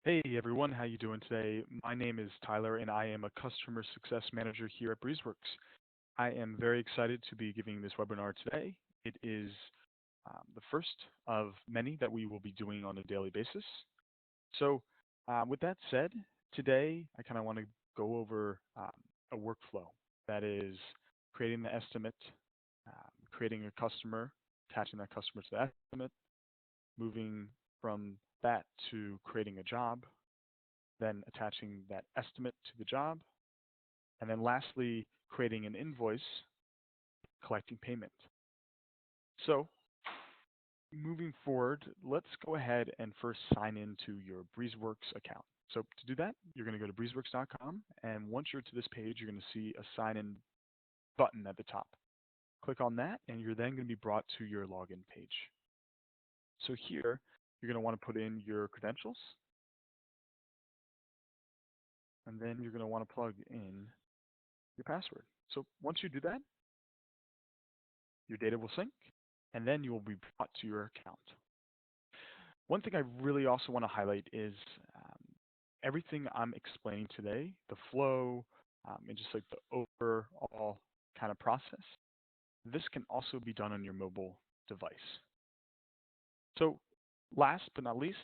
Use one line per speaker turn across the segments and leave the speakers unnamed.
Hey everyone, how you doing today? My name is Tyler and I am a customer success manager here at Breezeworks. I am very excited to be giving this webinar today. It is the first of many that we will be doing on a daily basis. So with that said, today I kind of want to go over a workflow that is creating the estimate, creating a customer, attaching that customer to the estimate, moving from that to creating a job, then attaching that estimate to the job, and then lastly, creating an invoice, collecting payment. So moving forward, let's go ahead and first sign into your Breezeworks account. So to do that, you're going to go to breezeworks.com, and once you're to this page, you're going to see a sign in button at the top. Click on that, and you're then going to be brought to your login page. So here, you're going to want to put in your credentials, and then you're going to want to plug in your password. So once you do that, your data will sync, and then you will be brought to your account. One thing I really also want to highlight is everything I'm explaining today, the flow, and just like the overall kind of process, this can also be done on your mobile device. So last but not least,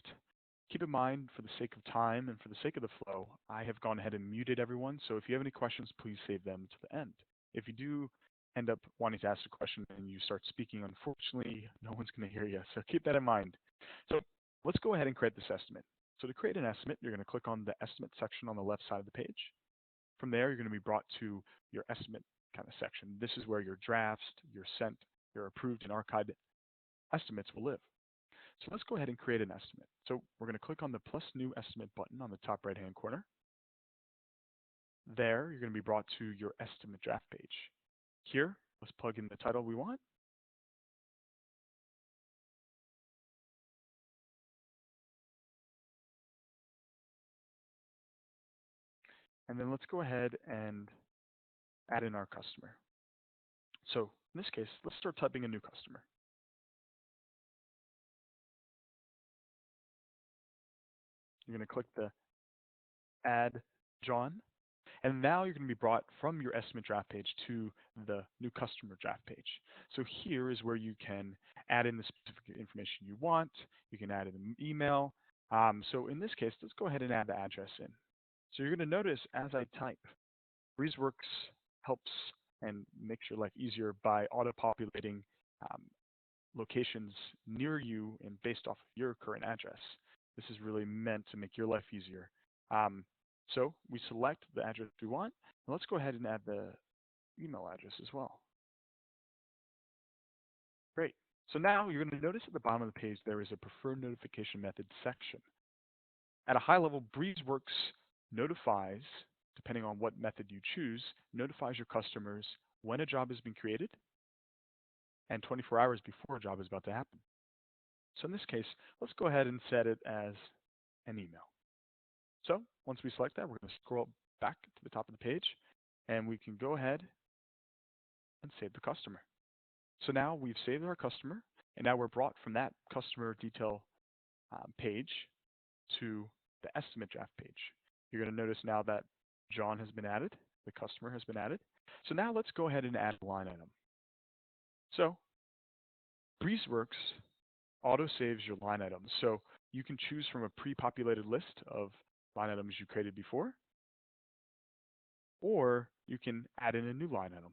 keep in mind, for the sake of time and for the sake of the flow, I have gone ahead and muted everyone. So if you have any questions, please save them to the end. If you do end up wanting to ask a question and you start speaking, unfortunately, no one's going to hear you. So keep that in mind. So let's go ahead and create this estimate. So to create an estimate, you're going to click on the estimate section on the left side of the page. From there, you're going to be brought to your estimate kind of section. This is where your drafts, your sent, your approved and archived estimates will live. So let's go ahead and create an estimate. So we're going to click on the plus new estimate button on the top right-hand corner. There, you're going to be brought to your estimate draft page. Here, let's plug in the title we want. And then let's go ahead and add in our customer. So in this case, let's start typing a new customer. You're going to click the Add John. And now you're going to be brought from your estimate draft page to the new customer draft page. So here is where you can add in the specific information you want. You can add in an email. So in this case, let's go ahead and add the address in. So you're going to notice as I type, Breezeworks helps and makes your life easier by auto-populating locations near you and based off of your current address. This is really meant to make your life easier. So we select the address we want, and let's go ahead and add the email address as well. Great. So now you're going to notice at the bottom of the page there is a preferred notification method section. At a high level, Breezeworks notifies, depending on what method you choose, notifies your customers when a job has been created and 24 hours before a job is about to happen. So in this case, let's go ahead and set it as an email. So once we select that, we're going to scroll back to the top of the page, and we can go ahead and save the customer. So now we've saved our customer, and now we're brought from that customer detail page to the estimate draft page. You're going to notice now that John has been added, the customer has been added. So now let's go ahead and add a line item. So Breezeworks auto-saves your line items. So you can choose from a pre-populated list of line items you created before, or you can add in a new line item.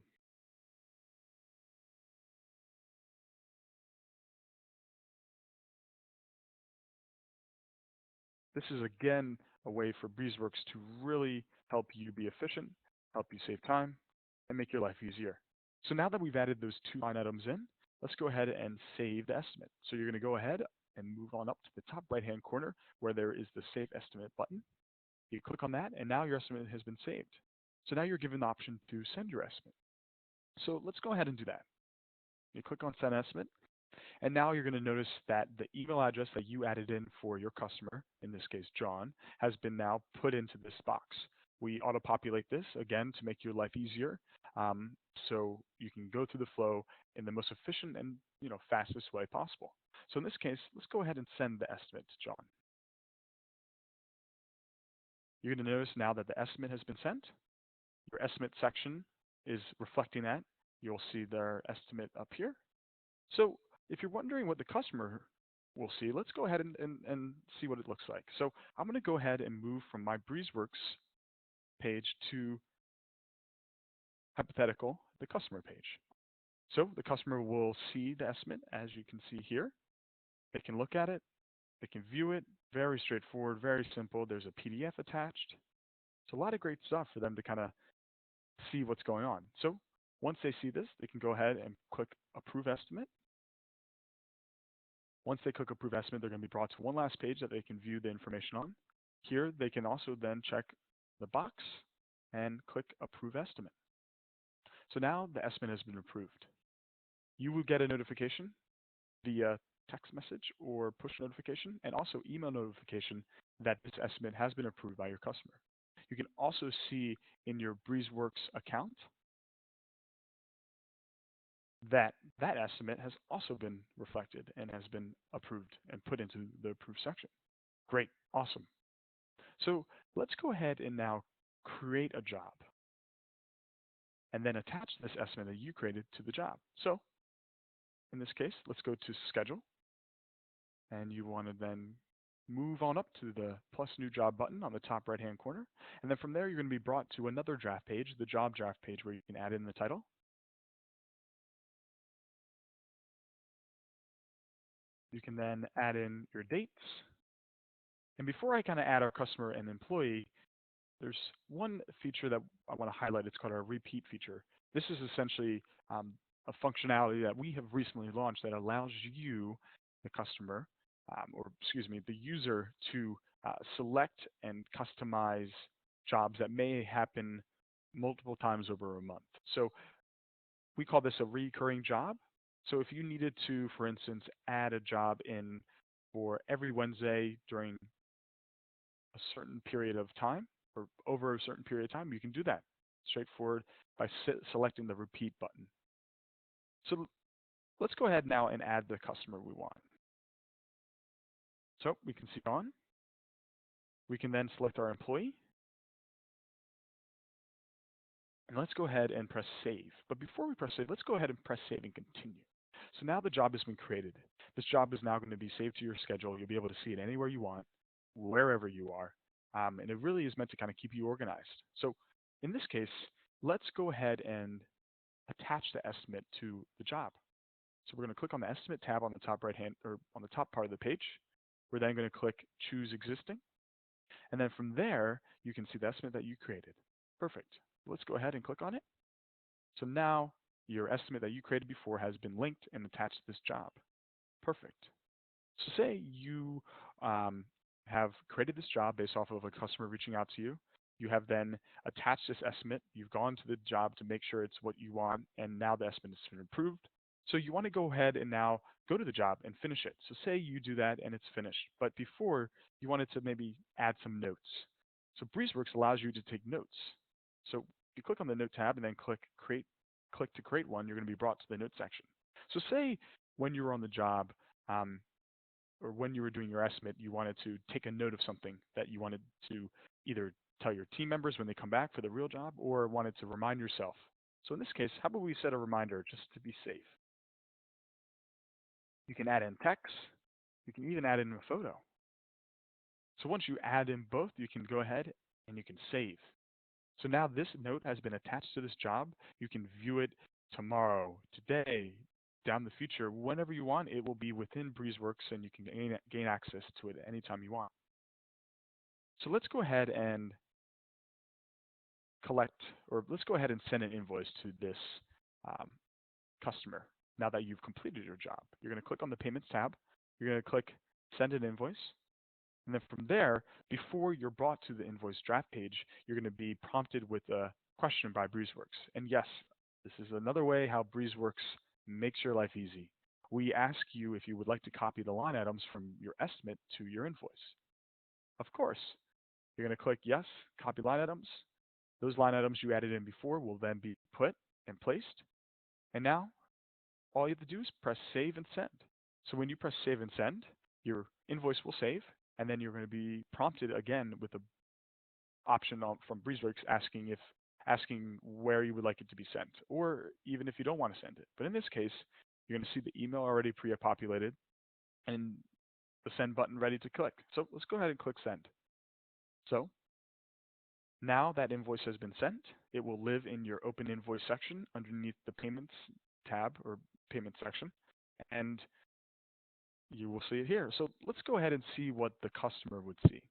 This is, again, a way for Breezeworks to really help you be efficient, help you save time, and make your life easier. So now that we've added those two line items in, let's go ahead and save the estimate. So you're going to go ahead and move on up to the top right-hand corner where there is the Save Estimate button. You click on that, and now your estimate has been saved. So now you're given the option to send your estimate. So let's go ahead and do that. You click on Send Estimate, and now you're going to notice that the email address that you added in for your customer, in this case John, has been now put into this box. We auto-populate this, again, to make your life easier, so you can go through the flow in the most efficient and fastest way possible. So in this case, let's go ahead and send the estimate to John. You're going to notice now that the estimate has been sent. Your estimate section is reflecting that. You'll see their estimate up here. So if you're wondering what the customer will see, let's go ahead and see what it looks like. So I'm going to go ahead and move from my Breezeworks page to hypothetical, the customer page. So the customer will see the estimate, as you can see here. They can look at it. They can view it. Very straightforward, very simple. There's a PDF attached. It's a lot of great stuff for them to kind of see what's going on. So once they see this, they can go ahead and click Approve Estimate. Once they click Approve Estimate, they're going to be brought to one last page that they can view the information on. Here, they can also then check the box and click Approve Estimate. So now the estimate has been approved. You will get a notification via text message or push notification, and also email notification that this estimate has been approved by your customer. You can also see in your Breezeworks account that that estimate has also been reflected and has been approved and put into the approved section. Great, awesome. So let's go ahead and now create a job and then attach this estimate that you created to the job. So in this case, let's go to Schedule, and you want to then move on up to the plus new job button on the top right hand corner. And then from there, you're going to be brought to another draft page, the job draft page, where you can add in the title. You can then add in your dates. And before I kind of add our customer and employee, there's one feature that I want to highlight. It's called our repeat feature. This is essentially a functionality that we have recently launched that allows you, the customer, the user, to select and customize jobs that may happen multiple times over a month. So we call this a recurring job. So if you needed to, for instance, add a job in for every Wednesday during a certain period of time or over a certain period of time, you can do that straightforward by selecting the repeat button. So let's go ahead now and add the customer we want. So we can see on. We can then select our employee. And let's go ahead and press save. But before we press save, let's go ahead and press save and continue. So now the job has been created. This job is now going to be saved to your schedule. You'll be able to see it anywhere you want, wherever you are. And it really is meant to kind of keep you organized. So in this case, let's go ahead and attach the estimate to the job. So we're going to click on the estimate tab on the top right hand, or on the top part of the page. We're then going to click choose existing. And then from there, you can see the estimate that you created. Perfect. Let's go ahead and click on it. So now your estimate that you created before has been linked and attached to this job. Perfect. So say you have created this job based off of a customer reaching out to you. You have then attached this estimate. You've gone to the job to make sure it's what you want, and now the estimate has been approved. So you want to go ahead and now go to the job and finish it. So say you do that and it's finished, but before you wanted to maybe add some notes. So Breezeworks allows you to take notes. So you click on the note tab and then click to create one, you're going to be brought to the note section. So say when you were on the job, or when you were doing your estimate, you wanted to take a note of something that you wanted to either tell your team members when they come back for the real job, or wanted to remind yourself. So in this case, how about we set a reminder just to be safe? You can add in text. You can even add in a photo. So once you add in both, you can go ahead and you can save. So now this note has been attached to this job. You can view it tomorrow, today, down the future, whenever you want. It will be within Breezeworks, and you can gain access to it anytime you want. So let's go ahead and let's go ahead and send an invoice to this customer now that you've completed your job. You're going to click on the Payments tab. You're going to click Send an Invoice. And then from there, before you're brought to the invoice draft page, you're going to be prompted with a question by Breezeworks. And yes, this is another way how Breezeworks makes your life easy. We ask you if you would like to copy the line items from your estimate to your invoice. Of course, you're going to click Yes, Copy Line Items. Those line items you added in before will then be put and placed. And now, all you have to do is press Save and Send. So when you press Save and Send, your invoice will save, and then you're going to be prompted again with a option from Breezeworks asking where you would like it to be sent, or even if you don't want to send it. But in this case, you're going to see the email already pre-populated and the send button ready to click. So let's go ahead and click send. So now that invoice has been sent, it will live in your open invoice section underneath the payments tab or payment section, and you will see it here. So let's go ahead and see what the customer would see.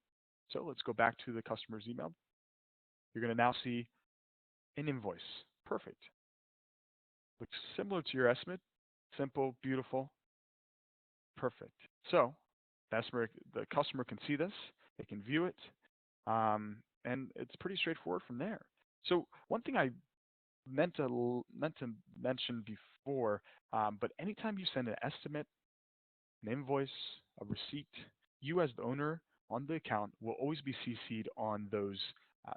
So let's go back to the customer's email. You're going to now see an invoice. Perfect. Looks similar to your estimate. Simple, beautiful, perfect. So the customer can see this, they can view it, and it's pretty straightforward from there. So one thing I meant to mention before, but anytime you send an estimate, an invoice, a receipt, you as the owner on the account will always be CC'd on those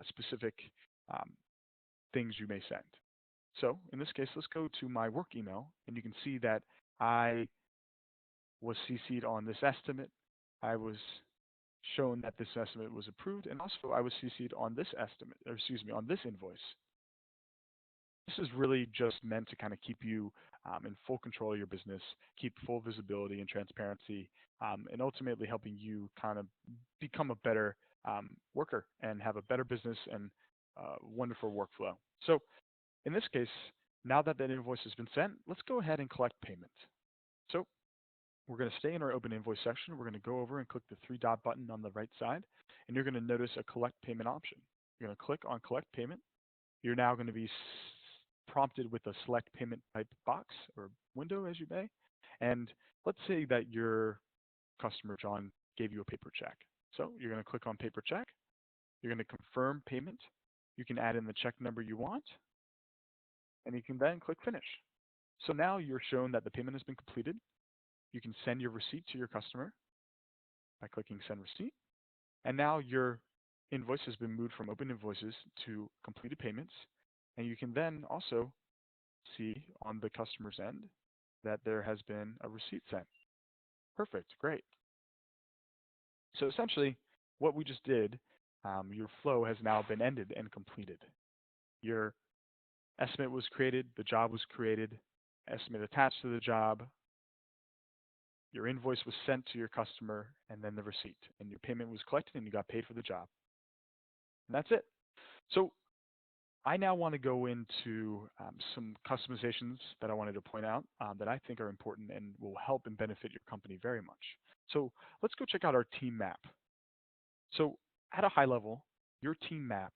specific things you may send. So in this case, let's go to my work email, and you can see that I was CC'd on this estimate. I was shown that this estimate was approved, and also I was CC'd on this estimate, or excuse me, on this invoice. This is really just meant to kind of keep you in full control of your business, keep full visibility and transparency, and ultimately helping you kind of become a better worker and have a better business and wonderful workflow. So in this case, now that that invoice has been sent, let's go ahead and collect payment. So we're going to stay in our open invoice section. We're going to go over and click the three dot button on the right side, and you're going to notice a collect payment option. You're going to click on collect payment. You're now going to be prompted with a select payment type box or window, as you may. And let's say that your customer, John, gave you a paper check. So you're going to click on paper check. You're going to confirm payment. You can add in the check number you want, and you can then click finish. So now you're shown that the payment has been completed. You can send your receipt to your customer by clicking send receipt. And now your invoice has been moved from open invoices to completed payments. And you can then also see on the customer's end that there has been a receipt sent. Perfect, great. So essentially what we just did, your flow has now been ended and completed. Your estimate was created, the job was created, estimate attached to the job, your invoice was sent to your customer, and then the receipt. And your payment was collected and you got paid for the job. And that's it. So I now want to go into some customizations that I wanted to point out that I think are important and will help and benefit your company very much. So let's go check out our team map. So at a high level, your team map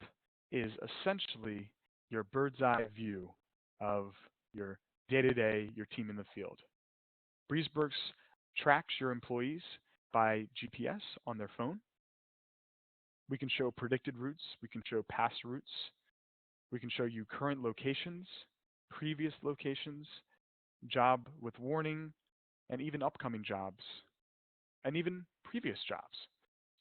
is essentially your bird's eye view of your day-to-day, your team in the field. Breezeworks tracks your employees by GPS on their phone. We can show predicted routes. We can show past routes. We can show you current locations, previous locations, job with warning, and even upcoming jobs, and even previous jobs.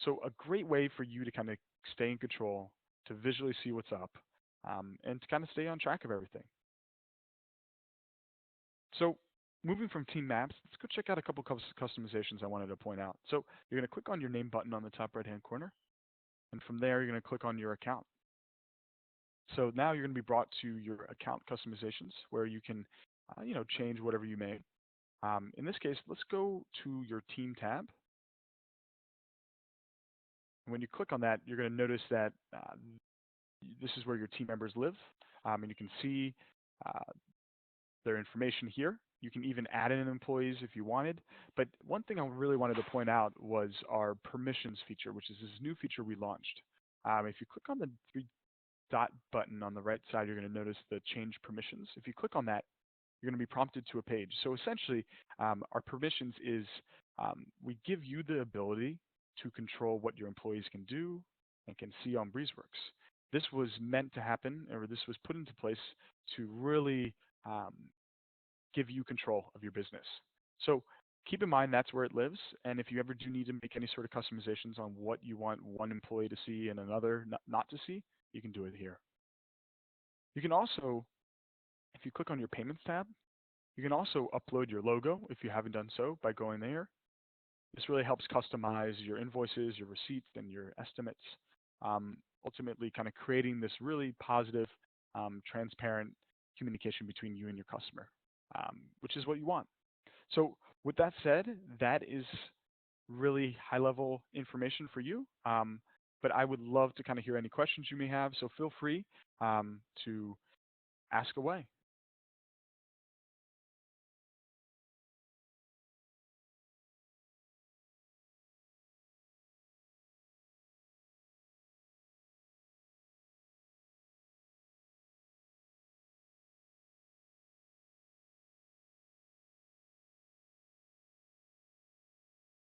So a great way for you to kind of stay in control, to visually see what's up, and to kind of stay on track of everything. So moving from team maps, let's go check out a couple customizations I wanted to point out. So you're going to click on your name button on the top right-hand corner, and from there you're going to click on your account. So now you're going to be brought to your account customizations where you can, change whatever you may. In this case, let's go to your team tab. When you click on that, you're going to notice that this is where your team members live, and you can see their information here. You can even add in employees if you wanted. But one thing I really wanted to point out was our permissions feature, which is this new feature we launched. If you click on the three dot button on the right side, you're going to notice the change permissions. If you click on that, you're going to be prompted to a page. So essentially, our permissions is we give you the ability to control what your employees can do and can see on Breezeworks. This was meant to happen, or this was put into place to really give you control of your business. So keep in mind that's where it lives, and if you ever do need to make any sort of customizations on what you want one employee to see and another not to see, you can do it here. You can also, if you click on your payments tab, you can also upload your logo if you haven't done so by going there. This really helps customize your invoices, your receipts, and your estimates. ultimately kind of creating this really positive, transparent communication between you and your customer, which is what you want. So with that said, that is really high-level information for you. But I would love to kind of hear any questions you may have. So feel free to ask away.